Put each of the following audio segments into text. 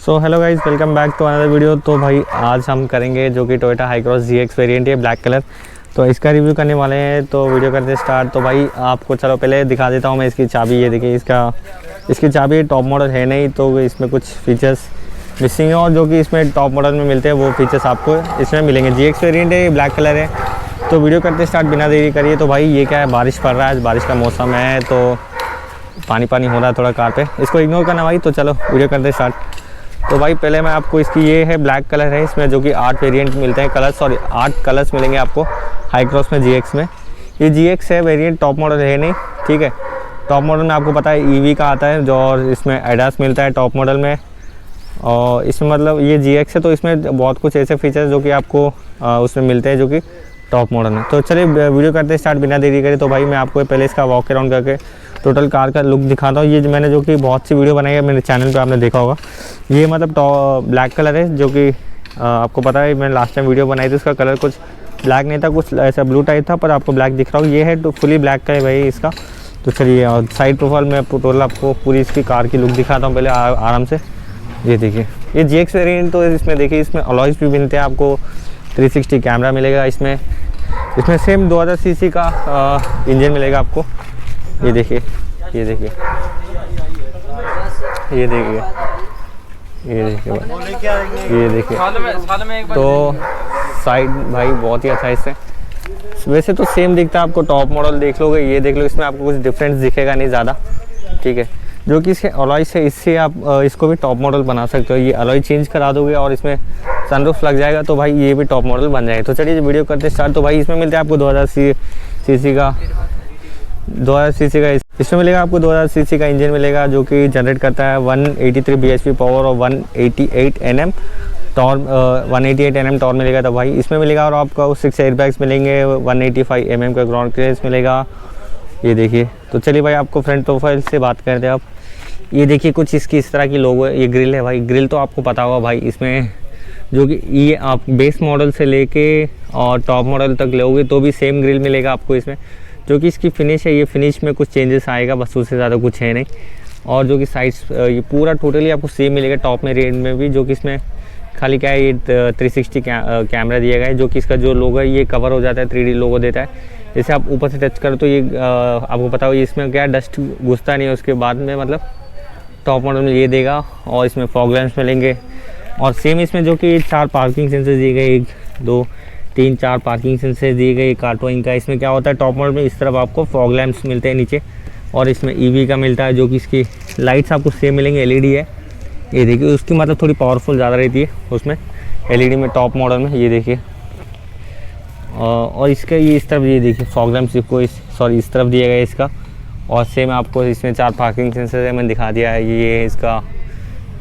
So hello guys, welcome back to another video. तो भाई आज हम करेंगे जो कि Toyota Hycross GX variant है ब्लैक कलर, तो इसका रिव्यू करने वाले हैं। तो वीडियो करते स्टार्ट। तो भाई आपको चलो पहले दिखा देता हूँ मैं इसकी चाबी। ये देखिए, इसकी चाबी टॉप मॉडल है नहीं, तो इसमें कुछ फीचर्स मिसिंग है और जो कि इसमें टॉप मॉडल में मिलते हैं वो फीचर्स आपको इसमें मिलेंगे। GX वेरिएंट है, ब्लैक कलर है। तो वीडियो करते स्टार्ट, बिना देरी करिए। तो भाई ये क्या है, बारिश पड़ रहा है, आज बारिश का मौसम है तो पानी हो रहा है थोड़ा कार पे, इसको इग्नोर करना भाई। तो चलो वीडियो करते स्टार्ट। तो भाई पहले मैं आपको इसकी, ये है ब्लैक कलर है, इसमें जो कि 8 वेरिएंट मिलते हैं, 8 कलर्स मिलेंगे आपको हाई क्रॉस में GX में। ये GX है वेरिएंट, टॉप मॉडल है नहीं, ठीक है। टॉप मॉडल में आपको पता है EV का आता है, जो और इसमें ADAS मिलता है टॉप मॉडल में। और इसमें मतलब ये GX है तो इसमें बहुत कुछ ऐसे फीचर्स जो कि आपको उसमें मिलते हैं जो कि टॉप मॉडल में। तो चलिए वीडियो करते स्टार्ट, बिना देरी करे। तो भाई मैं आपको पहले इसका वॉक अराउंड करके टोटल कार का लुक दिखाता हूँ। ये मैंने जो कि बहुत सी वीडियो बनाई है मेरे चैनल पे, आपने देखा होगा। ये मतलब ब्लैक कलर है, जो कि आपको पता है मैंने लास्ट टाइम वीडियो बनाई थी, उसका कलर कुछ ब्लैक नहीं था, कुछ ऐसा ब्लू टाइप था, पर आपको ब्लैक दिख रहा हो। ये है तो फुली ब्लैक का है भाई इसका। तो चलिए साइड प्रोफाइल में टोटल आपको पूरी इसकी कार की लुक दिखाता हूँ पहले आराम से। ये देखिए, ये GX वेरिएंट तो इसमें देखिए, इसमें अलॉयज़ भी मिलते हैं आपको। 360 कैमरा मिलेगा इसमें सेम 2000 सीसी का इंजन मिलेगा आपको। ये देखिए, ये देखिए, ये देखिए, ये देखिए, ये देखिए। तो साइड भाई बहुत ही अच्छा है इससे। वैसे तो सेम दिखता है, आपको टॉप मॉडल देख लोगे, ये देख लो, इसमें आपको कुछ डिफरेंस दिखेगा नहीं ज़्यादा, ठीक है। जो कि इसके अलॉय से, इससे आप इसको भी टॉप मॉडल बना सकते हो। ये अलॉय चेंज करा दोगे और इसमें सनरूफ लग जाएगा तो भाई ये भी टॉप मॉडल बन जाएगा। तो चलिए वीडियो करते स्टार्ट। तो भाई इसमें मिलता है आपको 2000 सीसी का इसमें मिलेगा आपको 2000 सीसी का इंजन मिलेगा, जो कि जनरेट करता है 183 bhp पावर और 188 Nm टॉर्क, 188 Nm टॉर्क मिलेगा। तो भाई इसमें मिलेगा और आपको 6 एयरबैग्स मिलेंगे, 185 mm का ग्राउंड क्लियरेंस मिलेगा। ये देखिए। तो चलिए भाई आपको फ्रंट प्रोफाइल से बात करते हैं आप। ये देखिए, कुछ इसकी इस तरह की लोगो है। ये ग्रिल है भाई, ग्रिल तो आपको पता होगा भाई, इसमें जो कि ये आप बेस मॉडल से लेके और टॉप मॉडल तक लोगे तो भी सेम ग्रिल मिलेगा आपको इसमें। जो कि इसकी फिनिश है, ये फिनिश में कुछ चेंजेस आएगा बस, उससे ज़्यादा कुछ है नहीं। और जो कि साइड्स, ये पूरा टोटली आपको सेम मिलेगा टॉप में रेंज में भी। जो कि इसमें खाली क्या है, ये 360 कैमरा दिया गया है, जो कि इसका जो लोगो है ये कवर हो जाता है, 3D लोगो देता है। जैसे आप ऊपर से टच करो तो ये आपको पता हो, इसमें क्या डस्ट घुसता नहीं है उसके बाद में, मतलब टॉप मॉडल में ये देगा। और इसमें फॉग लैंप्स मिलेंगे और सेम इसमें जो कि 4 पार्किंग सेंसर दिए गए, 1 2 3 4 पार्किंग सेंसर दिए गए कार्टोइंग का। इसमें क्या होता है, टॉप मॉडल में इस तरफ आपको फॉग लैंप्स मिलते हैं नीचे, और इसमें EV का मिलता है, जो कि इसकी लाइट्स आपको सेम मिलेंगे, LED है। ये देखिए, उसकी मतलब थोड़ी पावरफुल ज़्यादा रहती है उसमें LED में, टॉप मॉडल में। ये देखिए, और इसका ये इस तरफ, ये देखिए फॉग लैंप्स को इस तरफ दिया गया है इसका। और सेम आपको इसमें 4 पार्किंग सेंसर है, मैंने दिखा दिया है। ये इसका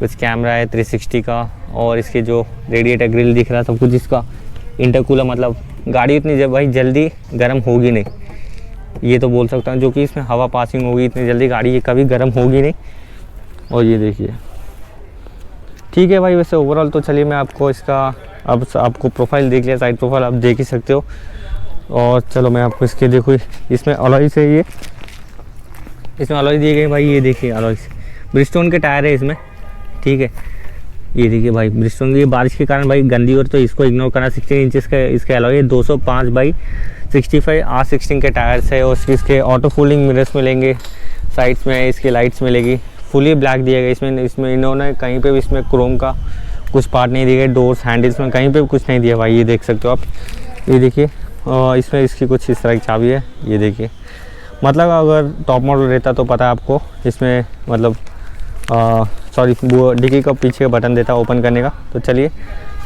कुछ कैमरा है 360 का, और इसके जो रेडिएटर ग्रिल दिख रहा है सब कुछ इसका। इंटरकूलर, मतलब गाड़ी इतनी भाई जल्दी गर्म होगी नहीं, ये तो बोल सकता हूँ। जो कि इसमें हवा पासिंग होगी इतनी जल्दी, गाड़ी ये कभी गर्म होगी नहीं। और ये देखिए, ठीक है भाई। वैसे ओवरऑल तो चलिए मैं आपको इसका, अब आपको प्रोफाइल देख लिया, साइड प्रोफाइल आप देख ही सकते हो। और चलो मैं आपको इसके देखो, इसमें अलॉय से, ये इसमें अलॉय दिए गए भाई। ये देखिए अलॉय ब्रिजस्टोन के टायर है इसमें, ठीक है। ये देखिए भाई ब्रिजस्टोन, ये बारिश के कारण भाई गंदी और, तो इसको इग्नोर करना। 16 इंचेस का इसके अलॉय है, 205/65 R16 के टायर्स है। और इसके ऑटो फोल्डिंग मिरर्स मिलेंगे, साइड्स में इसकी लाइट्स मिलेगी। फुली ब्लैक दिया गया इसमें इन्होंने कहीं पे भी इसमें क्रोम का कुछ पार्ट नहीं दिए गए। डोर्स, हैंडल्स में कहीं पे भी कुछ नहीं दिया भाई, ये देख सकते हो आप। ये देखिए, इसमें इसकी कुछ इस तरह की चाबी है। ये देखिए, मतलब अगर टॉप मॉडल रहता तो पता है आपको, इसमें मतलब सॉरी, वो डिक्की का पीछे का बटन देता ओपन करने का। तो चलिए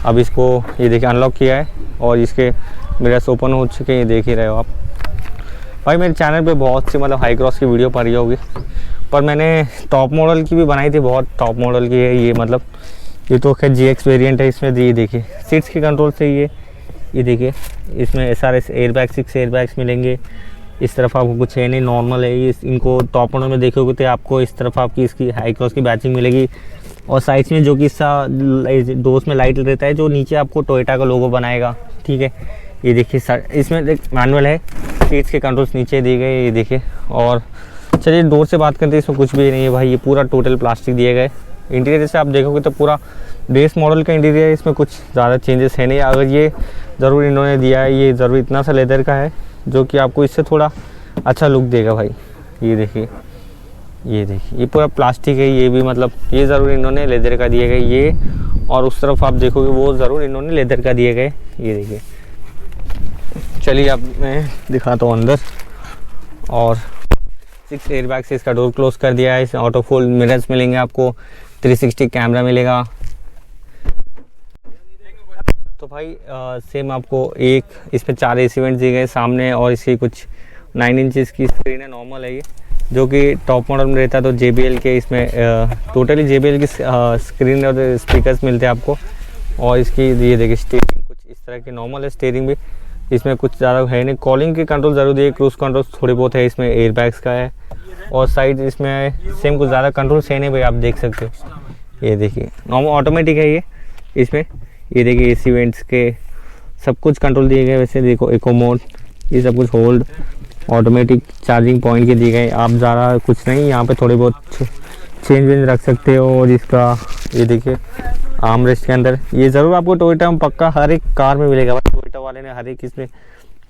अब इसको, ये देखिए अनलॉक किया है और इसके मिरर्स ओपन हो चुके हैं, ये देख ही रहे हो आप भाई। मेरे चैनल पे बहुत सी मतलब हाई क्रॉस की वीडियो पड़ी होगी, पर मैंने टॉप मॉडल की भी बनाई थी, बहुत टॉप मॉडल की है ये। मतलब ये तो खैर GX वेरिएंट है। इसमें ये देखिए सीट्स की कंट्रोल से, ये देखिए इसमें SRS एयरबैग, 6 एयरबैग्स मिलेंगे। इस तरफ आपको कुछ है नहीं, नॉर्मल है ये। इनको टॉप मॉडल में देखोगे तो आपको इस तरफ आपकी इसकी हाई क्रॉस की बैचिंग मिलेगी। और साइड्स में जो कि इसका डोर्स में लाइट रहता है, जो नीचे आपको टोयोटा का लोगो बनाएगा, ठीक है। ये देखिए, इसमें मैनुअल है, सीट्स के कंट्रोल्स नीचे दिए गए, ये देखिए। और चलिए डोर से बात करते हैं, इसमें कुछ भी नहीं है भाई, ये पूरा टोटल प्लास्टिक दिए गए, इंटीरियर से आप देखोगे तो पूरा बेस मॉडल का इंटीरियर है, इसमें कुछ ज़्यादा चेंजेस है नहीं। अगर ये ज़रूर इन्होंने दिया है, ये ज़रूर इतना सा लेदर का है जो कि आपको इससे थोड़ा अच्छा लुक देगा भाई। ये देखिए, ये देखिए, ये पूरा प्लास्टिक है, ये भी मतलब ये ज़रूर इन्होंने लेदर का दिए गए ये, और उस तरफ आप देखोगे वो ज़रूर इन्होंने लेदर का दिए गए। ये देखिए, चलिए अब मैं दिखाता हूँ अंदर। और 6 एयरबैग से इसका डोर क्लोज कर दिया है। इसमें ऑटो फोल्ड मिरर्स मिलेंगे आपको, 360 कैमरा मिलेगा। तो भाई सेम आपको एक इसमें 4 एसी वेंट्स दिए गए सामने, और इसकी कुछ 9 इंचज़ की स्क्रीन है, नॉर्मल है ये, जो कि टॉप मॉडल में रहता है। तो JBL के इसमें टोटली JBL की स्क्रीन और स्पीकर्स मिलते हैं आपको। और इसकी ये देखिए स्टीयरिंग कुछ इस तरह की नॉर्मल है, स्टीयरिंग भी इसमें कुछ ज़्यादा है नहीं। कॉलिंग की कंट्रोल ज़रूर दिए, क्रूज कंट्रोल थोड़े बहुत है, इसमें एयरबैग्स का है। और साइड इसमें सेम कुछ ज़्यादा कंट्रोल है नहीं भाई, आप देख सकते हो। ये देखिए नॉर्मल ऑटोमेटिक है ये, इसमें ये देखिए AC वेंट्स के सब कुछ कंट्रोल दिए गए। वैसे देखो इको मोड, ये सब कुछ होल्ड, ऑटोमेटिक चार्जिंग पॉइंट के दिए गए। आप ज़्यादा कुछ नहीं, यहाँ पे थोड़े बहुत चेंज वेंज रख सकते हो। और इसका ये देखिए आर्मरेस्ट के अंदर ये ज़रूर आपको टोयोटा में पक्का हर एक कार में मिलेगा, टोयोटा वाले ने हर एक इसमें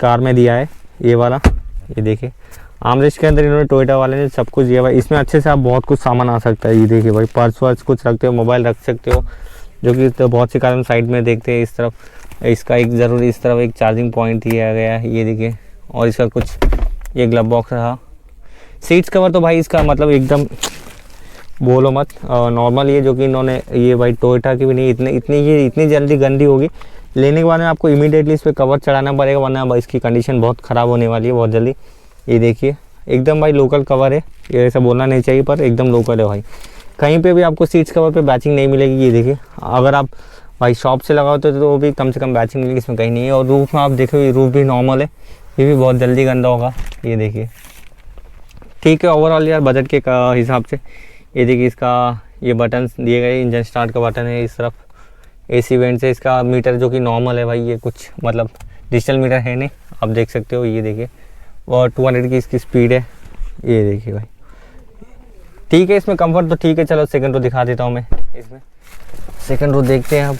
कार में दिया है ये वाला। ये देखिए आर्मरेस्ट के अंदर इन्होंने टोयोटा वाले ने सब कुछ दिया भाई। इसमें अच्छे से आप बहुत कुछ सामान आ सकता है। ये देखिए भाई, पर्स वर्स कुछ रखते हो, मोबाइल रख सकते हो, जो कि तो बहुत से कार हम साइड में देखते हैं। इस तरफ इसका एक ज़रूर इस तरफ एक चार्जिंग पॉइंट दिया गया है, ये देखिए। और इसका कुछ ये ग्लव बॉक्स रहा। सीट्स कवर तो भाई इसका मतलब एकदम बोलो मत, नॉर्मल ये जो कि इन्होंने ये भाई टोयोटा की भी नहीं इतनी जल्दी गंदी होगी। लेने के बाद में आपको इमीडिएटली इस पर कवर चढ़ाना पड़ेगा, वरना इसकी कंडीशन बहुत ख़राब होने वाली है बहुत जल्दी। ये देखिए एकदम भाई लोकल कवर है, ये ऐसा बोलना नहीं चाहिए पर एकदम लोकल है भाई। कहीं पे भी आपको सीट्स कवर पे बैचिंग नहीं मिलेगी। ये देखिए अगर आप भाई शॉप से लगाओ तो वो भी कम से कम बैचिंग मिलेगी, इसमें कहीं नहीं है। और रूफ में आप देखो रूफ भी नॉर्मल है, ये भी बहुत जल्दी गंदा होगा। ये देखिए ठीक है ओवरऑल यार बजट के हिसाब से। ये देखिए इसका ये बटन दिए गए, इंजन स्टार्ट का बटन है इस तरफ। AC वेंट से इसका मीटर जो कि नॉर्मल है भाई, ये कुछ मतलब डिजिटल मीटर है नहीं, आप देख सकते हो। ये देखिए और 200 की इसकी स्पीड है। ये देखिए भाई ठीक है, इसमें कंफर्ट तो ठीक है। चलो सेकंड रो दिखा देता हूँ मैं। इसमें सेकंड रो देखते हैं अब।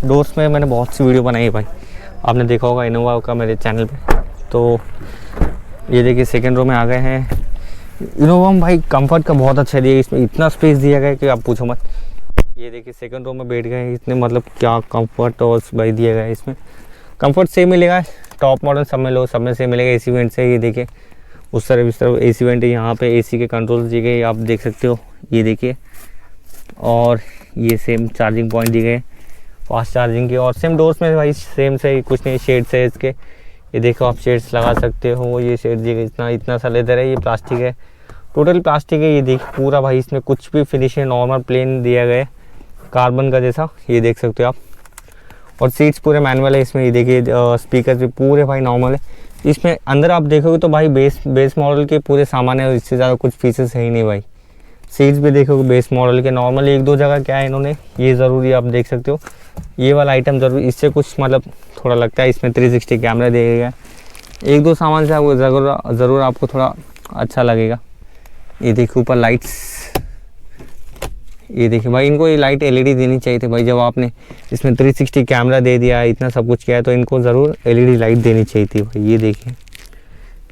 डोर्स में मैंने बहुत सी वीडियो बनाई है भाई, आपने देखा होगा इनोवा का मेरे चैनल पे। तो ये देखिए सेकंड रो में आ गए हैं। इनोवा में भाई कंफर्ट का बहुत अच्छा दिया, इसमें इतना स्पेस दिया गया कि आप पूछो मत। ये देखिए सेकंड रो में बैठ गए, इतने मतलब क्या कंफर्ट और भाई दिया गया है। इसमें कंफर्ट सेम मिलेगा, टॉप मॉडल सब में लो, सब में सेम मिलेगा। AC वेंट से ये देखिए उस तरफ इस तरफ AC वेंट है, यहाँ पे AC के कंट्रोल्स दिए गए, आप देख सकते हो। ये देखिए और ये सेम चार्जिंग पॉइंट दिए गए फास्ट चार्जिंग के। और सेम डोर्स में भाई सेम से कुछ नहीं, शेड्स है इसके। ये देखो आप शेड्स लगा सकते हो, ये शेड दिए गए। इतना सा लेदर है, ये प्लास्टिक है, टोटल प्लास्टिक है। ये देखिए पूरा भाई इसमें कुछ भी फिनिशिंग नॉर्मल प्लेन दिया गया है, कार्बन का जैसा, ये देख सकते हो आप। और सीट्स पूरे मैनुअल है इसमें। ये देखिए स्पीकर भी पूरे भाई नॉर्मल है। इसमें अंदर आप देखोगे तो भाई बेस मॉडल के पूरे सामान है, इससे ज़्यादा कुछ फीचर्स है ही नहीं भाई। सीट्स भी देखोगे बेस मॉडल के नॉर्मल, एक दो जगह क्या है इन्होंने ये ज़रूरी आप देख सकते हो, ये वाला आइटम ज़रूर इससे कुछ मतलब थोड़ा लगता है। इसमें 360 कैमरा दिया गया, एक दो सामान से आपको ज़रूर आपको थोड़ा अच्छा लगेगा। ये देखिए ऊपर लाइट्स, ये देखिए भाई इनको ये लाइट LED देनी चाहिए थी भाई। जब आपने इसमें 360 कैमरा दे दिया, इतना सब कुछ किया है, तो इनको ज़रूर LED लाइट देनी चाहिए थी भाई। ये देखिए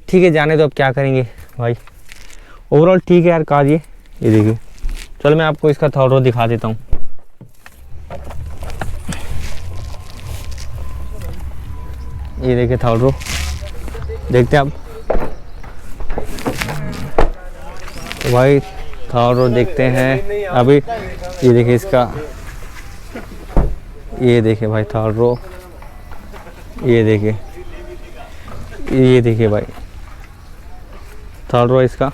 ठीक है, जाने तो अब क्या करेंगे भाई। ओवरऑल ठीक है यार कार ये देखिए। चलो मैं आपको इसका थर्ड रो दिखा देता हूँ। ये देखिए थर्ड रो देखते हैं आप। तो भाई थर्ड रो देखते हैं अभी। ये देखिए इसका, ये देखिए भाई थर्ड रो, ये देखिए भाई थर्ड रो इसका।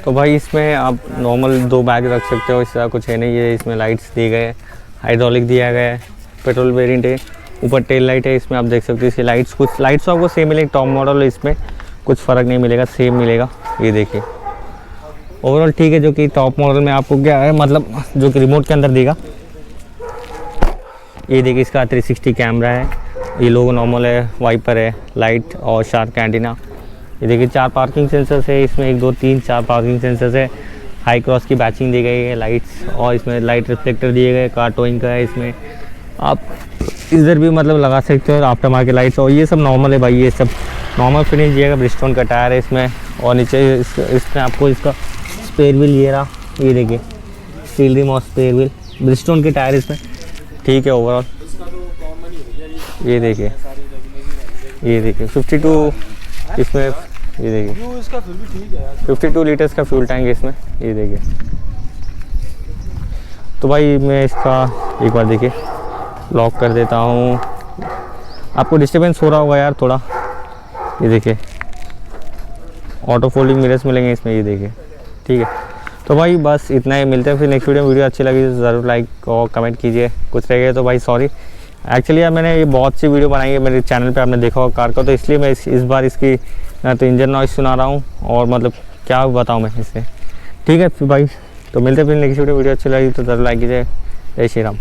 तो भाई इसमें आप नॉर्मल 2 बैग रख सकते हो, इसका कुछ है नहीं। ये इसमें लाइट्स दिए गए, हाइड्रोलिक दिया गया है, पेट्रोल वेरिएंट है, ऊपर टेल लाइट है। इसमें आप देख सकते हो इसकी लाइट्स, कुछ लाइट्स आपको सेम मिलेगी, टॉप मॉडल है, इसमें कुछ फ़र्क नहीं मिलेगा, सेम मिलेगा। ये देखिए ओवरऑल ठीक है। जो कि टॉप मॉडल में आपको क्या है मतलब जो कि रिमोट के अंदर देगा। ये देखिए इसका 360 कैमरा है, ये लोगो नॉर्मल है, वाइपर है, लाइट और शार्क एंटीना। ये देखिए 4 पार्किंग सेंसर्स है इसमें, 1 2 3 4 पार्किंग सेंसर्स है। हाई क्रॉस की बैचिंग दी गई है लाइट्स, और इसमें लाइट रिफ्लेक्टर दिए गए, कार टोइंग का है इसमें। आप इधर भी मतलब लगा सकते हो आफ्टर मार्केट लाइट्स, और ये सब नॉर्मल है भाई, ये सब नॉर्मल फिनिश दिएगा। ब्रिजस्टोन का टायर है इसमें, और नीचे इसमें आपको इसका स्पेयर व्हील ये रहा, ये देखिए स्टील रिम और स्पेयर व्हील, ब्रिजस्टोन के टायर इसमें, ठीक है ओवरऑल। ये देखिए 52 इसमें, ये देखिए इसका फिर भी ठीक है यार, 52 लीटर्स का फ्यूल टैंक है इसमें, ये देखिए। तो भाई मैं इसका एक बार देखिए लॉक कर देता हूँ, आपको डिस्टर्बेंस हो रहा होगा यार थोड़ा, ये देखिए ऑटो फोल्डिंग मिरर्स मिलेंगे इसमें, ये देखिए, ठीक है। तो भाई बस इतना ही, मिलते हैं फिर नेक्स्ट वीडियो में। वीडियो अच्छी लगी तो ज़रूर लाइक और कमेंट कीजिए, कुछ रह गए तो भाई सॉरी। एक्चुअली यार मैंने ये बहुत सी वीडियो बनाई है मेरे चैनल पे, आपने देखा होगा कार का, तो इसलिए मैं इस बार इसकी तो इंजन नॉइस सुना रहा हूँ, और मतलब क्या बताऊँ मैं इससे, ठीक है फिर भाई। तो मिलते हैं फिर नेक्स्ट वीडियो अच्छी लगी तो ज़रूर लाइक कीजिए। जय श्री राम।